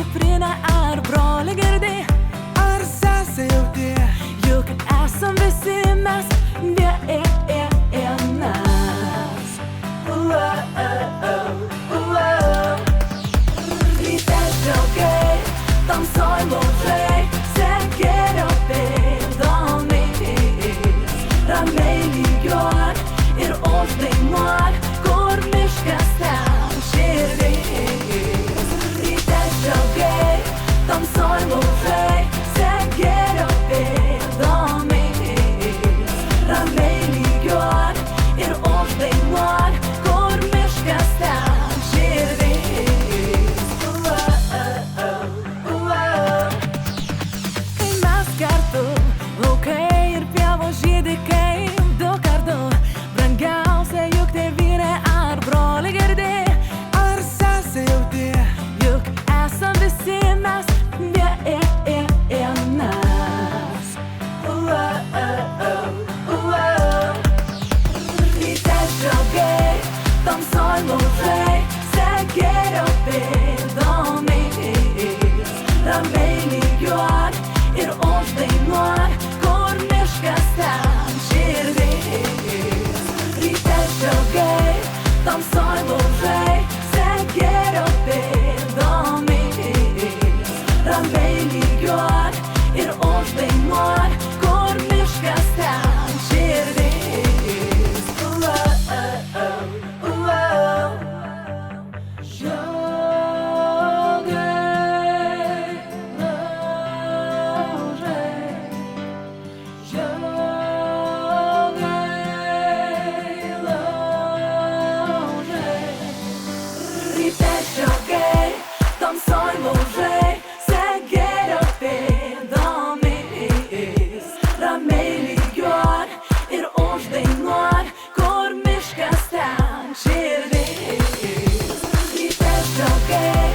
kuprinę ar broli girdi, ar sesę jauti, juk esam visi mes vienas. Ryte džiaugai, tamsoj laužai, sekėrio pėdomis, ramiai lygiuok ir uždainuok, kur miškas ten širdis. Ryte džiaugai, tamsoj laužai, sekėrio pėdomis, ramiai lygiuok ir uždainuok, kur miškas ten širdis. Kai mes kartu, laukai ir pievos žydi kaip du kartu, brangiausia juk tėvynė ar broli girdi, ar sesę jauti, juk esam visi mes vienas. Ryte džiaugai, tamsoj laužai, sekėrio pėdomis, ramiai lygiuok ir uždainuok, kur miškas ten širdis. Ryte džiaugai, tamsoj laužai, sekėrio pėdomis, ramiai lygiuok ir uždainuok, kur miškas ten širdis. Ryte džiaugai, tamsoj laužai, sekėrio pėdomis, ramiai lygiuok ir uždainuok, kur miškas ten širdis. Ryte džiaugai,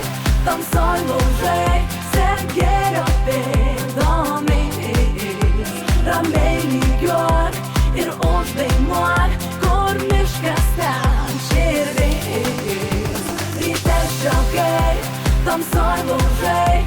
tamsoj laužai, sekėrio pėdomis, ramiai lygiuok ir uždainuok, kur miškas ten širdis. Ryte džiaugai, tamsoj laužai,